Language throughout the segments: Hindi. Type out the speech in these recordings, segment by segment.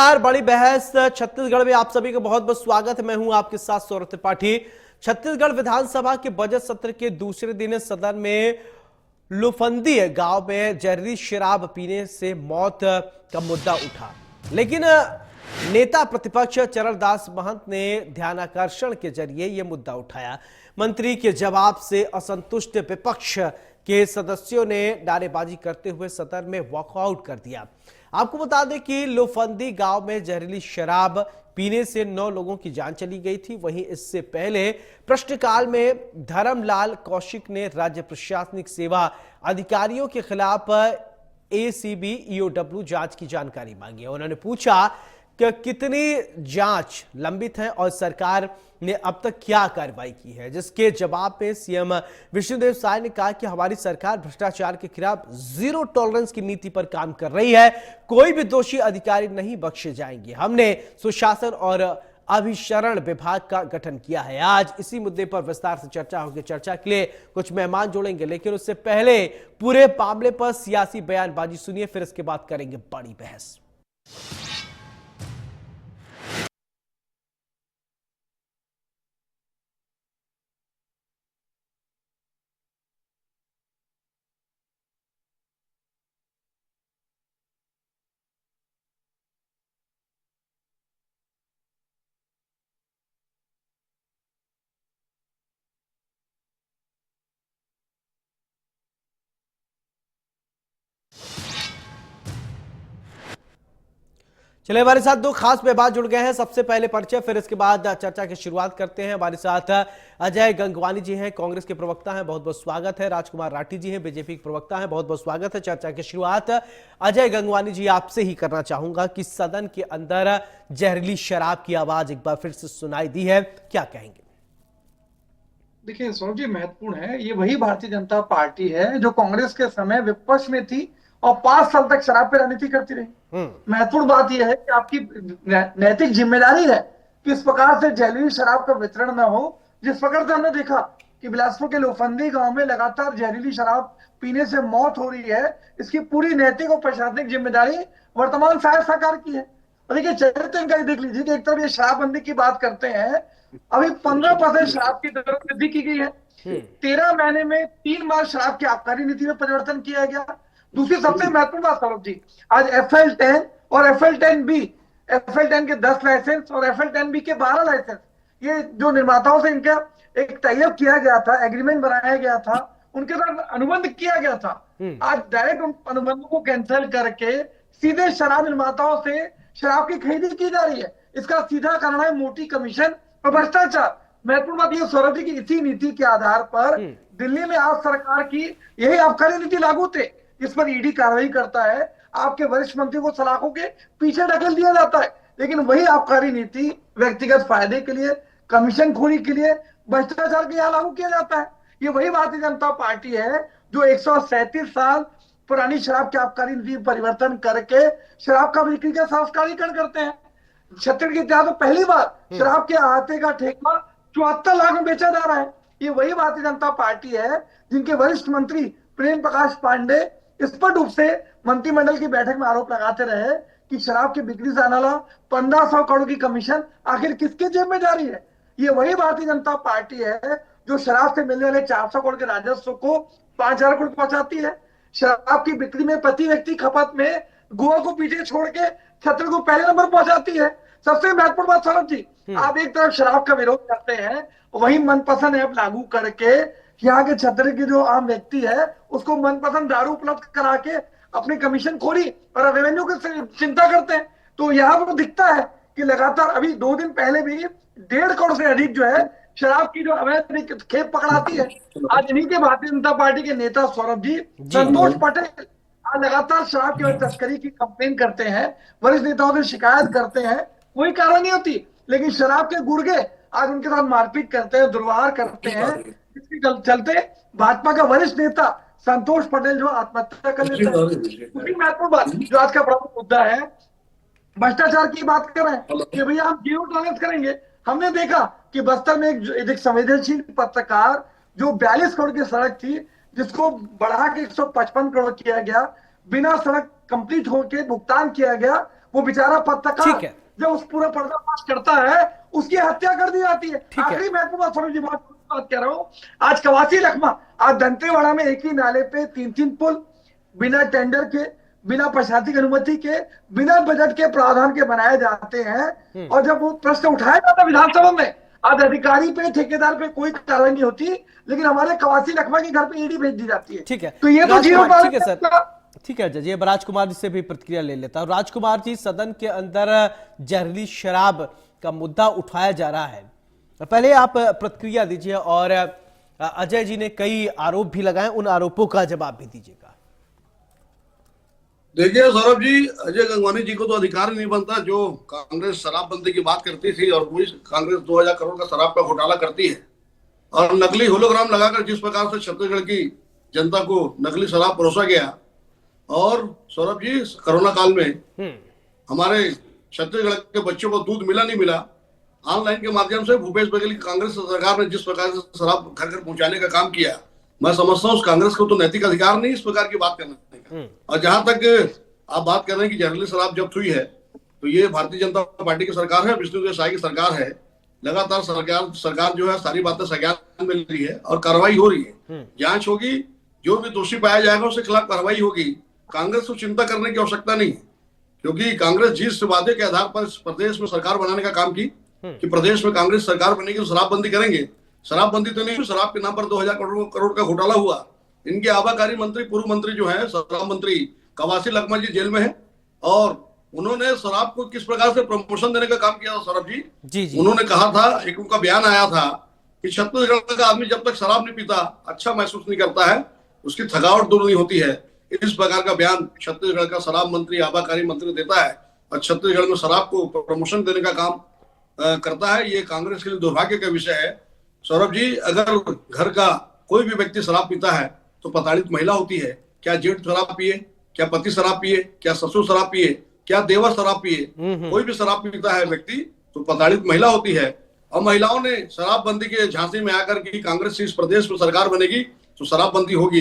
नमस्कार। बड़ी बहस छत्तीसगढ़ में आप सभी का बहुत बहुत स्वागत है। मैं हूं आपके साथ सौरभ त्रिपाठी। छत्तीसगढ़ विधानसभा के बजट सत्र के दूसरे दिन सदन में लुफंदी गांव में जहरीली शराब पीने से मौत का मुद्दा उठा, लेकिन नेता प्रतिपक्ष चरणदास महंत ने ध्यानाकर्षण के जरिए यह मुद्दा उठाया। मंत्री के जवाब से असंतुष्ट विपक्ष के सदस्यों ने नारेबाजी करते हुए सदन में वॉकआउट कर दिया। आपको बता दें कि लुफंदी गांव में जहरीली शराब पीने से 9 लोगों की जान चली गई थी। वहीं इससे पहले प्रश्नकाल में धर्मलाल कौशिक ने राज्य प्रशासनिक सेवा अधिकारियों के खिलाफ एसीबी ईओडब्ल्यू जांच की जानकारी मांगी है। उन्होंने पूछा कि कितनी जांच लंबित है और सरकार ने अब तक क्या कार्रवाई की है, जिसके जवाब में सीएम विष्णुदेव साय ने कहा कि हमारी सरकार भ्रष्टाचार के खिलाफ जीरो टॉलरेंस की नीति पर काम कर रही है। कोई भी दोषी अधिकारी नहीं बख्शे जाएंगे। हमने सुशासन और अभिशरण विभाग का गठन किया है। आज इसी मुद्दे पर विस्तार से चर्चा होगी। चर्चा के लिए कुछ मेहमान जोड़ेंगे, लेकिन उससे पहले पूरे मामले पर सियासी बयानबाजी सुनिए, फिर इसके बाद करेंगे बड़ी बहस। चलिए, हमारे साथ 2 खास मेहमान जुड़ गए हैं। सबसे पहले परिचय, फिर इसके बाद चर्चा की शुरुआत करते हैं। हमारे साथ अजय गंगवानी जी हैं, कांग्रेस के प्रवक्ता हैं, बहुत बहुत स्वागत है। राजकुमार राठी जी हैं, बीजेपी के प्रवक्ता हैं, बहुत बहुत स्वागत है। चर्चा की शुरुआत अजय गंगवानी जी आपसे ही करना चाहूंगा कि सदन के अंदर जहरीली शराब की आवाज एक बार फिर से सुनाई दी है, क्या कहेंगे? देखिए सौरभ जी, महत्वपूर्ण है। ये वही भारतीय जनता पार्टी है जो कांग्रेस के समय विपक्ष में थी और 5 साल तक शराब पे राजनीति करती रही। महत्वपूर्ण बात यह है कि आपकी नैतिक जिम्मेदारी है कि इस प्रकार से जहरीली शराब का वितरण न हो। जिस प्रकार से हमने देखा कि बिलासपुर के लोफंदी गांव में लगातार जहरीली शराब पीने से मौत हो रही है, इसकी पूरी नैतिक और प्रशासनिक जिम्मेदारी वर्तमान शायद सरकार की है। और देखिए, चरित्र इनका देख लीजिए कि एक तरफ ये शराबबंदी की बात करते हैं, अभी 15% शराब की दर वृद्धि की गई है। 13 महीने में 3 बार शराब की आबकारी नीति में परिवर्तन किया गया। दूसरी सबसे महत्वपूर्ण बात सौरभ जी, आज FL10 और FL10B, FL10 के 10 लाइसेंस और FL10B के 12 लाइसेंस, ये जो निर्माताओं से इनका एक टाइप किया गया था, एग्रीमेंट बनाया गया था, उनके साथ अनुबंध किया गया था। आज डायरेक्ट अनुबंध को कैंसिल करके सीधे शराब निर्माताओं से शराब की खरीदी की जा रही है। इसका सीधा कारण है मोटी कमीशन और भ्रष्टाचार। महत्वपूर्ण बात यह सौरभ जी की इसी नीति के आधार पर दिल्ली में आप सरकार की यही आबकारी नीति लागू थे। इस पर ईडी कार्रवाई करता है, आपके वरिष्ठ मंत्री को सलाखों के पीछे ढकेल दिया जाता है, लेकिन वही आबकारी नीति व्यक्तिगत फायदे के लिए, कमीशन खोरी के लिए, भ्रष्टाचार के यहाँ लागू किया जाता है। ये वही भारतीय जनता पार्टी है जो 137 साल पुरानी शराब की आबकारी नीति परिवर्तन करके शराब का बिक्री का संस्कारीकरण करते हैं। छत्तीसगढ़ के इतिहास में पहली बार शराब के अहाते का ठेका 74 लाख में बेचा जा रहा है। ये वही भारतीय जनता पार्टी है जिनके वरिष्ठ मंत्री प्रेम प्रकाश पांडे स्पष्ट रूप से मंत्रिमंडल की बैठक में आरोप लगाते रहे कि शराब की बिक्री से आने वाला 1500 करोड़ की कमीशन आखिर किसके जेब में जा रही है। ये वही भारतीय जनता पार्टी है जो शराब से मिलने वाले 400 करोड़ के राजस्व को 5000 करोड़ पहुंचाती है। शराब की बिक्री में प्रति व्यक्ति खपत में गोवा को पीछे छोड़ के छत्तीसगढ़ को पहले नंबर पहुंचाती है। सबसे महत्वपूर्ण बात सौरभ जी, आप एक तरफ शराब का विरोध करते हैं, वही मनपसंद ऐप लागू करके यहाँ के छत्तीसगढ़ के जो आम व्यक्ति है उसको मनपसंद दारू उपलब्ध करा के अपनी कमीशन खोरी और रेवेन्यू की चिंता करते हैं। तो यहाँ पर दिखता है कि लगातार अभी 2 दिन पहले भी 1.5 करोड़ से अधिक जो है शराब की जो अवैध खेप पकड़ाती है। आज इन्हीं के भारतीय जनता पार्टी के नेता सौरभ जी, संतोष पटेल आज लगातार शराब की तस्करी की कंप्लेन करते हैं, वरिष्ठ नेताओं से शिकायत करते हैं, कोई कार्रवाई नहीं होती। लेकिन शराब के गुर्गे आज उनके साथ मारपीट करते हैं, दुर्व्यवहार करते हैं, इसके चलते भाजपा का वरिष्ठ नेता संतोष पटेल जो आत्महत्या कर लेते हैं। दूसरी महत्वपूर्ण बात जो आज का प्रमुख मुद्दा है, भ्रष्टाचार की बात कर रहे हैं कि भैया हम जीरो टॉलरेंस करेंगे। हमने देखा कि बस्तर में एक संवेदनशील पत्रकार जो 42 करोड़ की सड़क थी जिसको बढ़ा के 155 करोड़ किया गया, बिना सड़क कंप्लीट होकर भुगतान किया गया, वो बेचारा ठीक पत्रकार है। जब उस पूरा पर्दाफाश करता है उसकी हत्या कर दी जाती है। ठीक है। आखिरी महत्वपूर्ण बात सरोज जी, बात कह रहा हूं, आज कवासी लखमा, आज दंतेवाड़ा में एक ही नाले पे 3-3 पुल बिना टेंडर के, बिना प्रशासनिक अनुमति के, बिना बजट के प्रावधान के बनाए जाते हैं। और जब वो प्रश्न उठाया जाता विधानसभा में, आज अधिकारी पे ठेकेदार पे कोई कार्रवाई नहीं होती, लेकिन हमारे कवासी लखमा के घर पे ईडी भेज दी जाती है। ठीक है। तो ये तो जीरो ठीक है सर, ठीक है जज, ये राजकुमार जी से भी प्रतिक्रिया ले लेता हूं। राजकुमार जी, सदन के अंदर जहरीली शराब का मुद्दा उठाया जा रहा है, पहले आप प्रतिक्रिया दीजिए और अजय जी ने कई आरोप भी लगाए, उन आरोपों का जवाब भी दीजिएगा। देखिए सौरभ जी, अजय गंगवानी जी को तो अधिकार ही नहीं बनता। जो कांग्रेस शराबबंदी की बात करती थी और पूरी कांग्रेस 2000 करोड़ का शराब का घोटाला करती है और नकली होलोग्राम लगाकर जिस प्रकार से छत्तीसगढ़ की जनता को नकली शराब परोसा गया, और सौरभ जी कोरोना काल में हमारे छत्तीसगढ़ के बच्चों को दूध मिला नहीं मिला, ऑनलाइन के माध्यम से भूपेश बघेल की कांग्रेस सरकार ने जिस प्रकार से शराब घर घर पहुंचाने का काम किया, मैं समझता हूँ उस कांग्रेस को तो नैतिक अधिकार नहीं इस प्रकार की बात करने का। और जहां तक आप बात कर रहे हैं कि जहरीली शराब जब्त हुई है, तो ये भारतीय जनता पार्टी की सरकार है, विष्णुदेव साय की सरकार है। लगातार सरकार जो है सारी बातें संज्ञान में ले रही है और कार्रवाई हो रही है, जांच होगी, जो भी दोषी पाया जाएगा उसके खिलाफ कार्रवाई होगी। कांग्रेस को चिंता करने की आवश्यकता नहीं है, क्योंकि कांग्रेस जिस वादे के आधार पर प्रदेश में सरकार बनाने का काम की कि प्रदेश में कांग्रेस सरकार बनेगी तो शराबबंदी करेंगे, शराबबंदी तो नहीं, शराब के नाम पर 2000 करोड़ का घोटाला हुआ। इनके आबाकारी मंत्री, पूर्व मंत्री जो है शराब मंत्री कवासी लखमा जी जेल में है, और उन्होंने शराब को किस प्रकार से प्रमोशन देने का काम किया था सौरभ जी। उन्होंने कहा था, एक उनका बयान आया था कि छत्तीसगढ़ का आदमी जब तक शराब नहीं पीता अच्छा महसूस नहीं करता है, उसकी थकावट दूर नहीं होती है। इस प्रकार का बयान छत्तीसगढ़ का शराब मंत्री, आबाकारी मंत्री देता है और छत्तीसगढ़ में शराब को प्रमोशन देने का काम करता है। ये कांग्रेस के लिए दुर्भाग्य का विषय है सौरभ जी। अगर घर का कोई भी व्यक्ति शराब पीता है तो प्रताड़ित महिला होती है। क्या जेठ शराब पिए, क्या पति शराब पिए, क्या ससुर शराब पिए, क्या देवर शराब पिए, कोई भी शराब पीता है व्यक्ति तो प्रताड़ित महिला होती है। और महिलाओं ने शराबबंदी के झांसे में आकर के कांग्रेस इस प्रदेश में सरकार बनेगी तो शराबबंदी होगी,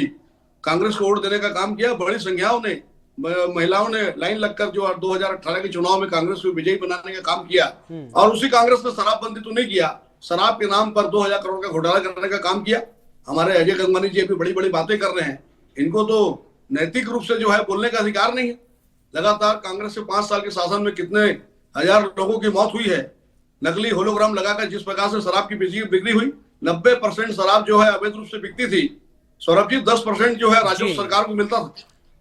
कांग्रेस को वोट देने का काम किया। बड़ी संख्याओं ने महिलाओं ने लाइन लगकर जो 2018 के चुनाव में कांग्रेस को विजयी बनाने का काम किया, और उसी कांग्रेस ने शराबबंदी तो नहीं किया, शराब के नाम पर 2000 करोड़ का घोटाला करने का काम किया। हमारे अजय गंगवानी जी अभी बड़ी बड़ी बातें कर रहे हैं, इनको तो नैतिक रूप से जो है बोलने का अधिकार नहीं है। लगातार कांग्रेस के 5 साल के शासन में कितने हजार लोगों की मौत हुई है, नकली होलोग्राम लगाकर जिस प्रकार से शराब की बिक्री हुई। 90% शराब जो है अवैध रूप से बिकती थी सौरभ जी, 10% जो है राजस्व सरकार को मिलता था।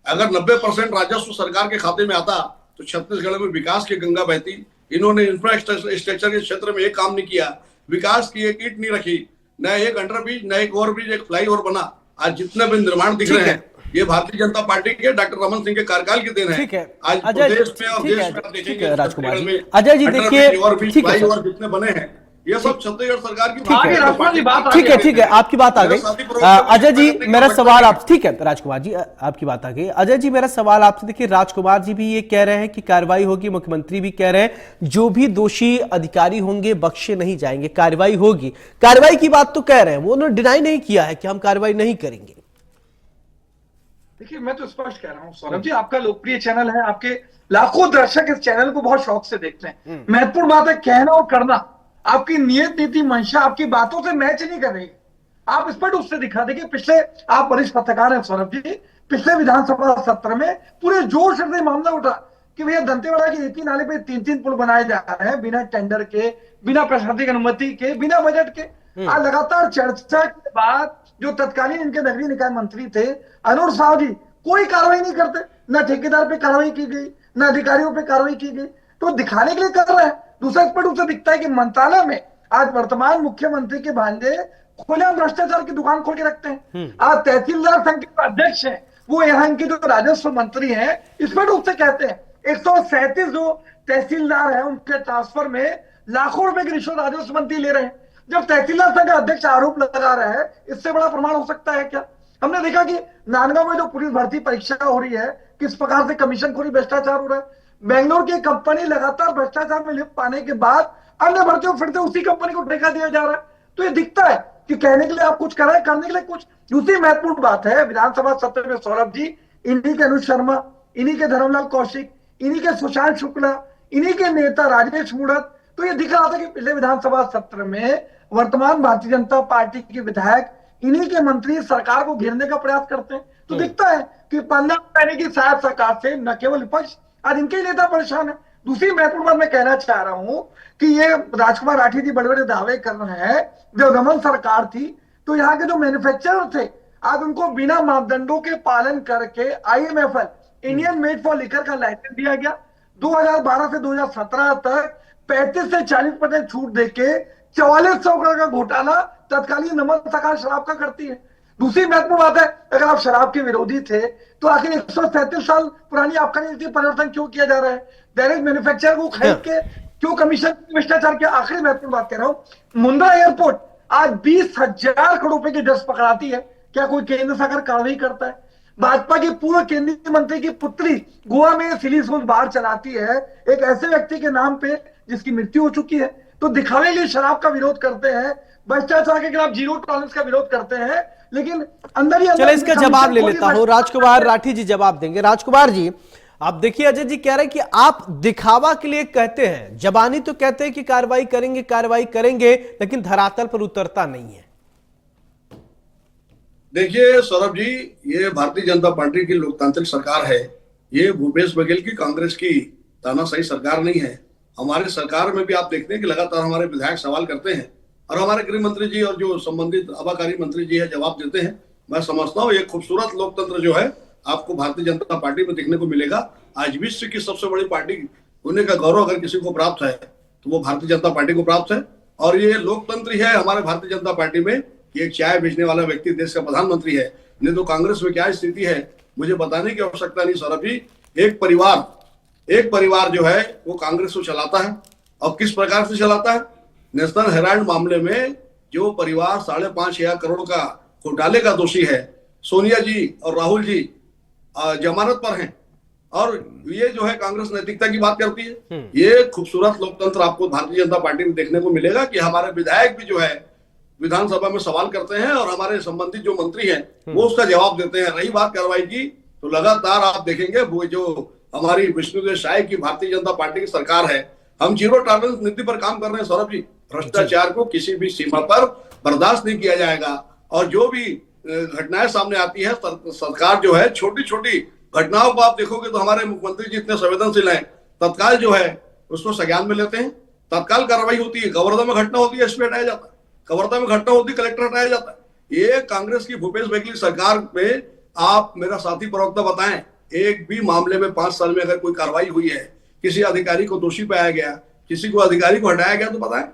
अगर 90% राजस्व सरकार के खाते में आता तो छत्तीसगढ़ में विकास की गंगा बहती। इन्होंने इंफ्रास्ट्रक्चर के क्षेत्र में एक काम नहीं किया, विकास की एक ईंट नहीं रखी, न एक अंडरब्रिज, न एक ओवरब्रिज, एक फ्लाईओवर बना। आज जितने भी निर्माण दिख रहे हैं ये भारतीय जनता पार्टी के डॉक्टर रमन सिंह के कार्यकाल के दिन है। ठीक है आज प्रदेश में और देश में आप देखेंगे राजकुमार जी, अजय जी देखिए, ठीक है फ्लाईओवर जितने बने हैं ये सब छत्तीसगढ़ सरकार की ठीक है आपकी बात आ गई। अजय जी मेरा सवाल आप, ठीक है राजकुमार जी आपकी बात आ गई। अजय जी मेरा सवाल आपसे, देखिए राजकुमार जी भी ये कह रहे हैं कि कार्रवाई होगी, मुख्यमंत्री भी कह रहे हैं जो भी दोषी अधिकारी होंगे बख्शे नहीं जाएंगे, कार्रवाई होगी। कार्रवाई की बात तो कह रहे हैं, वो उन्होंने डिनाई नहीं किया है कि हम कार्रवाई नहीं करेंगे। देखिए मैं तो स्पष्ट कह रहा हूं सौरभ जी, आपका लोकप्रिय चैनल है, आपके लाखों दर्शक इस चैनल को बहुत शौक से देखते हैं। महत्वपूर्ण बात है कहना और करना, आपकी नियत, नीति, मंशा आपकी बातों से मैच नहीं कर रही। आप स्पष्ट रूप से दिखा देंगे। पिछले, आप वरिष्ठ पत्रकार हैं सौरभ जी, पिछले विधानसभा सत्र में पूरे जोर शोर से मामला उठा कि भैया दंतेवाड़ा के एक ही नाले पे 3-3 पुल बनाए जा रहे हैं बिना टेंडर के, बिना प्रशासनिक अनुमति के, बिना बजट के। आज लगातार चर्चा के बाद जो तत्कालीन इनके नगरीय निकाय मंत्री थे अनूर साहब जी, कोई कार्रवाई नहीं करते, ना ठेकेदार पे कार्रवाई की गई, ना अधिकारियों पे कार्रवाई की गई। तो दिखाने के लिए कर रहे हैं। दूसरा स्पष्ट रूप से दिखता है कि मंत्रालय में आज वर्तमान मुख्यमंत्री के भांजे खुलेआम भ्रष्टाचार की दुकान खोल के रखते हैं। आज तहसीलदार संघ के अध्यक्ष हैं, वो यहाँ के जो राजस्व मंत्री हैं स्पष्ट रूप से कहते हैं 137 जो तहसीलदार हैं उनके ट्रांसफर में लाखों रुपए की रिश्वत राजस्व मंत्री ले रहे हैं। जब तहसीलदार संघ अध्यक्ष आरोप लगा रहे हैं, इससे बड़ा प्रमाण हो सकता है क्या? हमने देखा कि नांदगांव में जो पुलिस भर्ती परीक्षा हो रही है, किस प्रकार से कमीशनखोरी, भ्रष्टाचार हो रहा है। बेंगलोर की कंपनी लगातार भ्रष्टाचार में लिप्त पाने के बाद अन्य भर्तियों फिर से उसी कंपनी को ठेका दिया जा रहा है। तो ये दिखता है कि कहने के लिए आप कुछ कर रहे हैं, करने के लिए कुछ। दूसरी महत्वपूर्ण बात है विधानसभा सत्र में सौरभ जी, इन्हीं के अनुज शर्मा, इन्हीं के धर्मलाल कौशिक, इन्हीं के सुशांत शुक्ला, इन्हीं के नेता राजेश मूणत। तो ये दिख रहा था कि पिछले विधानसभा सत्र में वर्तमान भारतीय जनता पार्टी के विधायक, इन्हीं के मंत्री सरकार को घेरने का प्रयास करते हैं। तो दिखता है कि 15 महीने की शायद सरकार से न केवल विपक्ष, आज इनके ही नेता परेशान है। दूसरी महत्वपूर्ण बात मैं कहना चाह रहा हूं कि ये राजकुमार राठी जी बड़े बड़े दावे कर रहे हैं। जब रमन सरकार थी तो यहाँ के जो मैन्युफैक्चरर थे, आज उनको बिना मापदंडों के पालन करके IMFL, Indian made for liquor का लाइसेंस दिया गया। 2012 से 2017 तक 35 से 40% छूट देके 4400 करोड़ का घोटाला तत्कालीन नमन सरकार शराब का करती है। दूसरी महत्वपूर्ण बात है, अगर आप शराब के विरोधी थे तो आखिर 137 साल पुरानी आबकारी नीति परिवर्तन क्यों किया जा रहा है? डायरेक्ट मैन्युफैक्चरर को खरीद के क्यों कमीशन भ्रष्टाचार किया? आखिरी महत्वपूर्ण बात कह रहा हूं, मुंद्रा एयरपोर्ट आज 20,000 करोड़ रुपए की ड्रग्स पकड़ाती है, क्या कोई केंद्र सरकार कार्रवाई करता है? भाजपा की पूर्व केंद्रीय मंत्री की पुत्री गोवा में सिलीसोज बार चलाती है एक ऐसे व्यक्ति के नाम पे जिसकी मृत्यु हो चुकी है। तो दिखावे के लिए शराब का विरोध करते हैं, भ्रष्टाचार के खिलाफ जीरो टॉलरेंस का विरोध करते हैं, लेकिन अंदर ही अंदर चलो इसका जवाब ले लेता हूं, राजकुमार राठी जी जवाब देंगे। राजकुमार जी, आप देखिए, अजय जी कह रहे हैं कि आप दिखावा के लिए कहते हैं, जबानी तो कहते हैं कि कार्रवाई करेंगे, लेकिन धरातल पर उतरता नहीं है। देखिए सौरभ जी, ये भारतीय जनता पार्टी की लोकतांत्रिक सरकार है। ये भूपेश बघेल की कांग्रेस की तानाशाही सरकार नहीं है। हमारी सरकार में भी आप देखते हैं कि लगातार हमारे विधायक सवाल करते हैं और हमारे गृह मंत्री जी और जो संबंधित आबाकारी मंत्री जी है जवाब देते हैं। मैं समझता हूँ ये खूबसूरत लोकतंत्र जो है आपको भारतीय जनता पार्टी में देखने को मिलेगा। आज विश्व की सबसे बड़ी पार्टी होने का गौरव अगर किसी को प्राप्त है तो वो भारतीय जनता पार्टी को प्राप्त है। और ये लोकतंत्र ही है हमारे भारतीय जनता पार्टी में कि एक चाय बेचने वाला व्यक्ति देश का प्रधानमंत्री है। नहीं तो कांग्रेस में क्या स्थिति है मुझे बताने की आवश्यकता नहीं सौरभ जी। एक परिवार जो है वो कांग्रेस को चलाता है। अब किस प्रकार से चलाता है? नेशनल हेराल्ड मामले में जो परिवार 5.5 करोड़ का घोटाले का दोषी है, सोनिया जी और राहुल जी जमानत पर हैं और ये जो है कांग्रेस नैतिकता की बात करती है। ये खूबसूरत लोकतंत्र आपको भारतीय जनता पार्टी में देखने को मिलेगा कि हमारे विधायक भी जो है विधानसभा में सवाल करते हैं और हमारे संबंधित जो मंत्री हैं वो उसका जवाब देते हैं। रही बात कार्रवाई की तो लगातार आप देखेंगे वो जो हमारी विष्णुदेव साय की भारतीय जनता पार्टी की सरकार है, हम जीरो टॉलरेंस नीति पर काम कर रहे हैं सौरभ जी। भ्रष्टाचार को किसी भी सीमा पर बर्दाश्त नहीं किया जाएगा और जो भी घटनाएं सामने आती है सरकार जो है छोटी छोटी घटनाओं को आप देखोगे तो हमारे मुख्यमंत्री जी इतने संवेदनशील हैं, तत्काल जो है उसको संज्ञान में लेते हैं, तत्काल कार्रवाई होती है। कवर्धा में घटना होती है एसपी हटाया जाता है, कवर्धा में घटना होती है कलेक्टर हटाया जाता है। ये कांग्रेस की भूपेश बघेल सरकार में आप मेरा साथी प्रवक्ता बताएं एक भी मामले में 5 साल में अगर कोई कार्रवाई हुई है, किसी अधिकारी को दोषी पाया गया, किसी को अधिकारी को हटाया गया तो बताएं।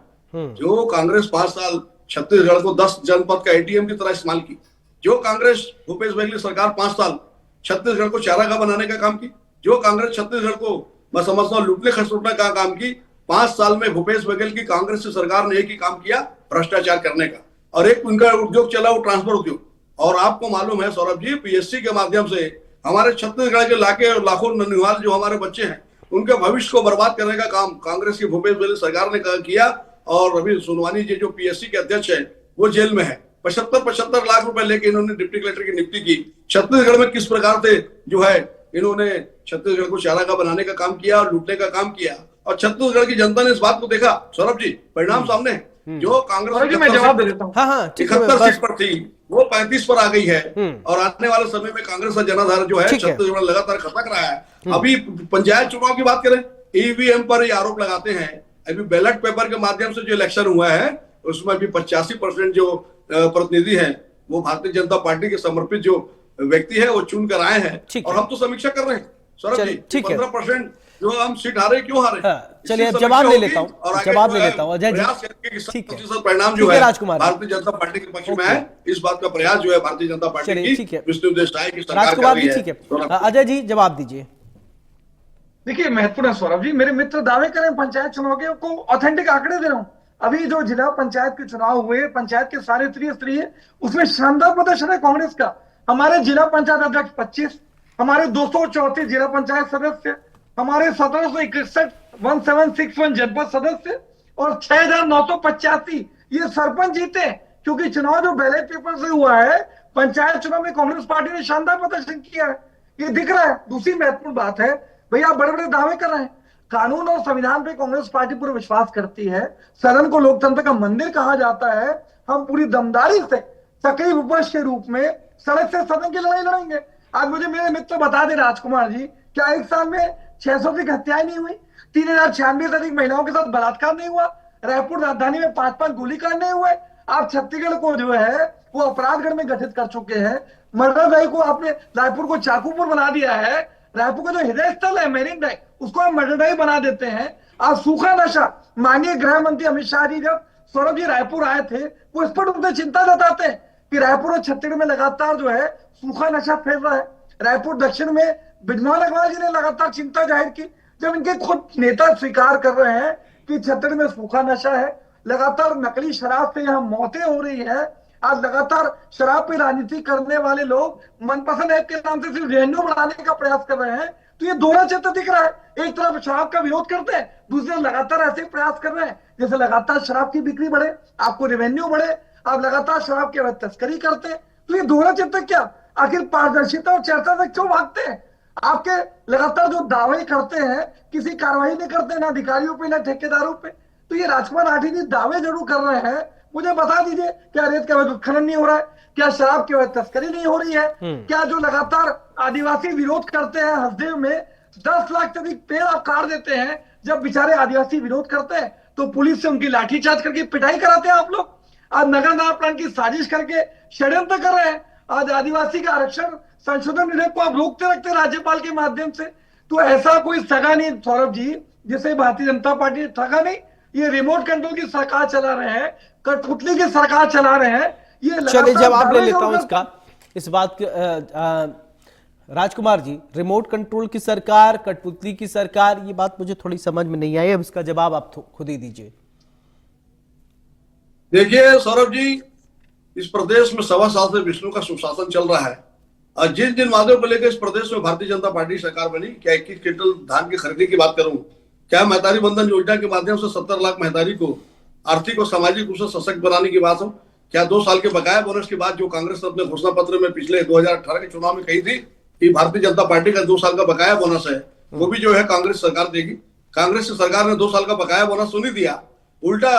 जो कांग्रेस 5 साल छत्तीसगढ़ को 10 जनपद का ATM की तरह इस्तेमाल की, जो कांग्रेस भूपेश बघेल सरकार 5 साल छत्तीसगढ़ को चारागाह बनाने का काम की, जो कांग्रेस छत्तीसगढ़ को मैं समझता हूँ लूटने खसोटने का काम की, 5 साल में भूपेश बघेल की कांग्रेस की सरकार ने एक ही काम किया भ्रष्टाचार करने का। और एक उनका उद्योग चला वो ट्रांसपोर्ट उद्योग। और आपको मालूम है सौरभ जी PSC के माध्यम से हमारे छत्तीसगढ़ के लाखों ननिहाल जो हमारे बच्चे हैं उनके भविष्य को बर्बाद करने का काम कांग्रेस की भूपेश बघेल सरकार ने किया। और अभी सोनवानी जी जो PSC के अध्यक्ष है वो जेल में है। 75 लाख रुपए लेके इन्होंने डिप्टी कलेक्टर की नियुक्ति की। छत्तीसगढ़ में किस प्रकार से जो है इन्होंने छत्तीसगढ़ को चारागाह बनाने का काम किया और लूटने का काम किया और छत्तीसगढ़ की जनता ने इस बात को देखा सौरभ जी, परिणाम सामने जो कांग्रेस मैं जवाब दे देता हूँ। 71 सीट पर थी वो 35 पर आ गई है और आने वाले समय में कांग्रेस का जनाधार जो है छत्तीसगढ़ लगातार खटक रहा है। अभी पंचायत चुनाव की बात करें, EVM पर ये आरोप लगाते हैं। अभी बैलेट पेपर के माध्यम से जो इलेक्शन हुआ है उसमें अभी 85% जो प्रतिनिधि हैं वो भारतीय जनता पार्टी के समर्पित जो व्यक्ति है वो चुन कर आए हैं और हम तो समीक्षा कर रहे हैं सौरभ जी। 15% जो हम सीट हारे क्यों हारे? चलिए जवाब ले लेता हूँ अजय जी। परिणाम जो है भारतीय जनता पार्टी के पक्ष में है। इस बात का प्रयास जो है भारतीय जनता पार्टी की विष्णुदेव साय की सरकार कर रही है। अजय जी जवाब दीजिए। देखिए महत्वपूर्ण है सौरभ जी, मेरे मित्र दावे करें पंचायत चुनाव के को ऑथेंटिक आंकड़े दे रहा हूं। अभी जो जिला पंचायत के चुनाव हुए, पंचायत के सारे त्रिस्तरीय, उसमें शानदार प्रदर्शन है कांग्रेस का। हमारे जिला पंचायत अध्यक्ष 25, हमारे 234 जिला पंचायत सदस्य, हमारे 1761 जनपद सदस्य और 6985 ये सरपंच जीते। क्योंकि चुनाव जो बैलेट पेपर से हुआ है, पंचायत चुनाव में कांग्रेस पार्टी ने शानदार प्रदर्शन किया है, ये दिख रहा है। दूसरी महत्वपूर्ण बात है, भैया आप बड़े बड़े दावे कर रहे हैं। कानून और संविधान पे कांग्रेस पार्टी पूरा विश्वास करती है। सदन को लोकतंत्र का मंदिर कहा जाता है। हम पूरी दमदारी से सक्रिय विपक्ष के रूप में सड़क से सदन की लड़ाई लड़ेंगे। आज मुझे मेरे मित्र बता दे राजकुमार जी, क्या एक साल में 600 से हत्याएं नहीं हुई? 3096 से अधिक महिलाओं के साथ बलात्कार नहीं हुआ? रायपुर राजधानी में 5-5 गोलीकांड नहीं हुए? आप छत्तीसगढ़ को जो है वो अपराधगढ़ में गठित कर चुके हैं। मर्डर ड्राइव को आपने रायपुर को चाकूपुर बना दिया है। रायपुर का जो हृदय स्थल है मेरिन ड्राइव, उसको आप मर्डर ड्राइव बना देते हैं। आप सूखा नशा, माननीय गृह मंत्री अमित शाह जी जब सौरभ जी रायपुर आए थे, वो स्पष्ट रूप से चिंता जताते हैं कि रायपुर और छत्तीसगढ़ में लगातार जो है सूखा नशा फैल रहा है। रायपुर दक्षिण में बिजनौर अग्रवाल जी ने लगातार चिंता जाहिर की, जब इनके खुद नेता स्वीकार कर रहे हैं कि छत्तीसगढ़ में सूखा नशा है, लगातार नकली शराब से यहाँ मौतें हो रही है। आज लगातार शराब पे राजनीति करने वाले लोग मनपसंद ऐप के नाम से सिर्फ रेवेन्यू बढ़ाने का प्रयास कर रहे हैं। तो ये दोहरा चित्र दिख रहा है। एक तरफ शराब का विरोध करते हैं, दूसरे लगातार ऐसे प्रयास कर रहे हैं जैसे लगातार शराब की बिक्री बढ़े, आपको रेवेन्यू बढ़े, आप लगातार शराब की अवैध तस्करी करते हैं। तो ये दोहरा चित्र क्या? आखिर पारदर्शिता और चर्चा से क्यों भागते हैं? आपके लगातार जो दावे करते हैं, किसी कार्रवाई नहीं करते, ना अधिकारियों पे ना ठेकेदारों पे। तो ये राजकुमार लाठी जी दावे जरूर कर रहे हैं। मुझे बता दीजिए, क्या रेत का उत्खनन नहीं हो रहा है? क्या शराब की तस्करी नहीं हो रही है? क्या जो लगातार आदिवासी विरोध करते हैं हसदेव में 10 लाख से अधिक पेड़ आप काट देते हैं, जब बेचारे आदिवासी विरोध करते हैं तो पुलिस से उनकी लाठीचार्ज करके पिटाई कराते हैं आप लोग। आज नगर नार प्लान की साजिश करके षड्यंत्र कर रहे हैं। आज आदिवासी का आरक्षण संशोधन विधेयक को आप रोकते रखते हैं राज्यपाल के माध्यम से। तो ऐसा कोई सगा नहीं सौरभ जी, जिसे भारतीय जनता पार्टी ठगा नहीं। ये रिमोट कंट्रोल की सरकार चला रहे हैं, कठपुतली की सरकार चला रहे हैं। ये चलिए जवाब ले लेता हूं इसका, इस बात के राजकुमार जी, रिमोट कंट्रोल की सरकार, कठपुतली की सरकार, ये बात मुझे थोड़ी समझ में नहीं आई। अब इसका जवाब आप खुद ही दीजिए। देखिए सौरभ जी, इस प्रदेश में 1.25 साल से विष्णु का सुशासन चल रहा है और जिन जिन वादों को लेकर इस प्रदेश में भारतीय जनता पार्टी सरकार बनी, क्या 21 क्विंटल धान की खरीदी की बात करूं, क्या महतारी बंधन योजना के माध्यम से 70 लाख महतारी को आर्थिक और सामाजिक रूप से सशक्त बनाने की बात हो, क्या 2 साल के बकाया बोनस की बात जो कांग्रेस ने अपने घोषणा पत्र में पिछले 2018 के चुनाव में कही थी कि भारतीय जनता पार्टी का 2 साल का बकाया बोनस है, वो भी जो है कांग्रेस सरकार देगी। कांग्रेस की सरकार ने 2 साल का बकाया बोनस तो नहीं दिया, उल्टा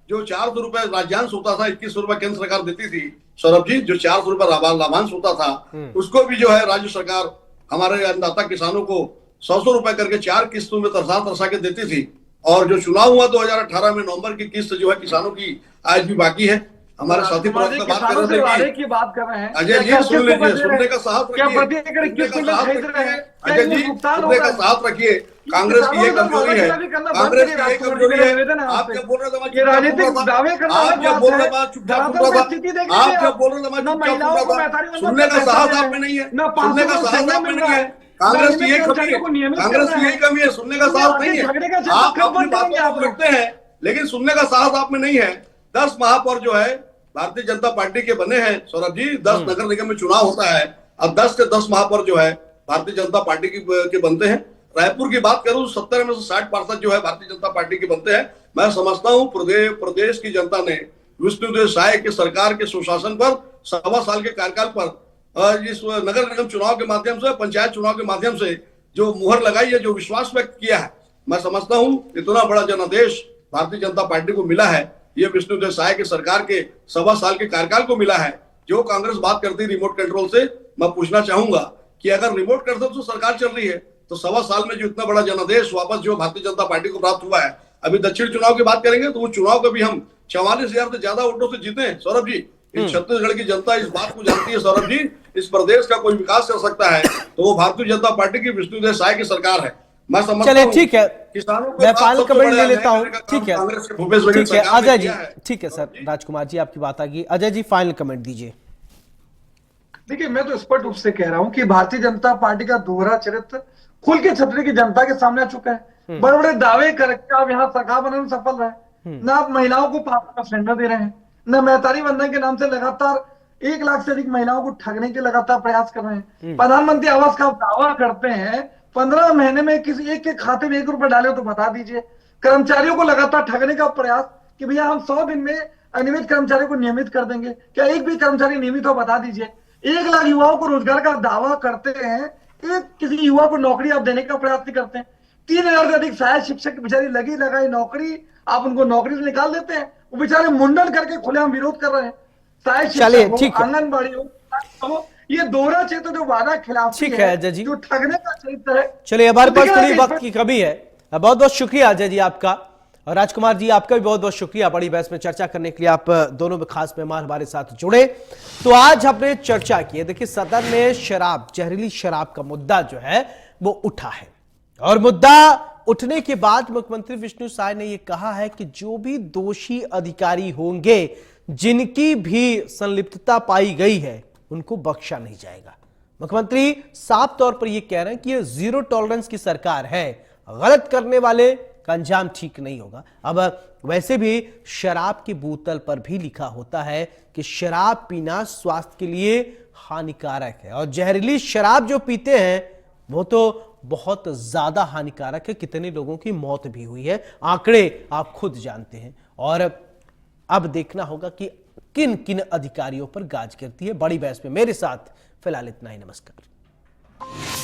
जो 400 रुपए राज्यांश होता था, 2100 रुपए केंद्र सरकार देती थी सौरभ जी, जो 400 रुपए लाभांश होता था, उसको भी जो है राज्य सरकार हमारे अन्नदाता किसानों को 100 रुपए करके 4 किस्तों में तरसा के देती थी। और जो चुनाव हुआ 2018 में, नवंबर की किस्त जो है किसानों की आज भी बाकी है। हमारे साथी प्रवक्ता बात कर रहे थे की बात कर रहे हैं। अजय जी सुन लीजिए, सुनने का साहस रखिए, अजय जी सुनने का साहस रखिए। कांग्रेस की ये कमजोरी है, कांग्रेस की ये कमजोरी है। आप जब बोल रहे थे राजनीतिक दावे करना, आप जब बोल रहे थे चुपचाप सुन रहा था, आप जब बोल रहे थे चुपचाप सुन रहा था। सुनने का साहस आप में नहीं है, सुनने का साहस आप में नहीं है। कांग्रेस की यही कमी है, कांग्रेस की यही कमी है, सुनने का साहस नहीं है। आप अपनी बातों को रखते हैं लेकिन सुनने का साहस आप में नहीं है। 10 महापौर जो है भारतीय जनता पार्टी के बने हैं सौरभ जी, 10 नगर निगम में चुनाव होता है और 10 के 10 महापौर जो है भारतीय जनता पार्टी के बनते हैं। रायपुर की बात करूं 70 में से 60% जो है भारतीय जनता पार्टी के बनते हैं। मैं समझता हूं प्रदेश की जनता ने विष्णुदेव साय के सरकार के सुशासन पर 1.25 साल के कार्यकाल पर इस नगर निगम चुनाव के माध्यम से, पंचायत चुनाव के माध्यम से जो मुहर लगाई है, जो विश्वास व्यक्त किया है, मैं समझता हूं इतना बड़ा जनादेश भारतीय जनता पार्टी को मिला है, ये विष्णुदेव साय के सरकार के 1.25 साल के कार्यकाल को मिला है। जो कांग्रेस बात करती रिमोट कंट्रोल से, मैं पूछना चाहूंगा कि अगर रिमोट कंट्रोल से सरकार चल रही है तो 1.25 साल में जो इतना बड़ा जनादेश वापस जो भारतीय जनता पार्टी को प्राप्त हुआ है, अभी दक्षिण चुनाव की बात करेंगे तो वो चुनाव को भी हम 44,000 से ज्यादा वोटों से जीते हैं सौरभ जी। इस छत्तीसगढ़ की जनता इस बात को जानती है सौरभ जी, इस प्रदेश का कोई विकास कर सकता है तो वो भारतीय जनता पार्टी की विष्णुदेव साय की सरकार है। मैं समझता हूं, ठीक है, किसानों मैं फाइनल कमेंट ले लेता हूं। ठीक है अजय जी, ठीक है सर, राजकुमार जी आपकी बात आ गई। अजय जी फाइनल कमेंट दीजिए। देखिए, मैं तो स्पष्ट रूप से कह रहा हूं कि भारतीय जनता पार्टी का दोहरा चरित्र खुल के छतरी की जनता के सामने आ चुका है। बड़े बड़े दावे करके आप यहाँ सरकार बनाने में सफल रहे, ना आप महिलाओं को 5 का सिलेंडर दे रहे हैं, न महतारी बंधन के नाम से लगातार 1 लाख से अधिक महिलाओं को ठगने के लगातार प्रयास कर रहे हैं। प्रधानमंत्री आवास का आप दावा करते हैं, 15 महीने में किसी एक के खाते में 1 रुपए डाले हो तो बता दीजिए। कर्मचारियों को लगातार ठगने का प्रयास कि भैया हम 100 दिन में अनियमित कर्मचारियों को नियमित कर देंगे, क्या एक भी कर्मचारी नियमित हो बता दीजिए। 1 लाख युवाओं को रोजगार का दावा करते हैं एक किसी युवा को नौकरी आप देने का प्रयास नहीं करते हैं। 3,000 से अधिक सहायक शिक्षक की बेचारी लगी लगाई नौकरी, आप उनको नौकरी से निकाल देते हैं। वो बेचारे मुंडन करके खुलेआम विरोध कर रहे हैं। सहायक चलिए, शिक्षक हो, ठीक है। आंगनबाड़ी हो, ये दोहरा चरित्र जो वादा खिलाफी ठीक है अजय जी, जो ठगने का चरित्र है। चलिए हमारे तो पास देखिए थोड़ी इस वक्त की कमी है। बहुत बहुत शुक्रिया अजय जी आपका, और राजकुमार जी आपका भी बहुत बहुत शुक्रिया बड़ी बहस में चर्चा करने के लिए। आप दोनों में खास मेहमान हमारे साथ जुड़े। तो आज हमने चर्चा की है, देखिए सदन में शराब, जहरीली शराब का मुद्दा जो है वो उठा है, और मुद्दा उठने के बाद मुख्यमंत्री विष्णु साय ने यह कहा है कि जो भी दोषी अधिकारी होंगे, जिनकी भी संलिप्तता पाई गई है, उनको बख्शा नहीं जाएगा। मुख्यमंत्री साफ तौर पर यह कह रहे हैं कि यह जीरो टॉलरेंस की सरकार है, गलत करने वाले का अंजाम ठीक नहीं होगा। अब वैसे भी शराब की बोतल पर भी लिखा होता है कि शराब पीना स्वास्थ्य के लिए हानिकारक है, और जहरीली शराब जो पीते हैं वो तो बहुत ज्यादा हानिकारक है। कितने लोगों की मौत भी हुई है, आंकड़े आप खुद जानते हैं। और अब देखना होगा कि किन किन अधिकारियों पर गाज गिरती है। बड़ी बहस में मेरे साथ फिलहाल इतना ही। नमस्कार।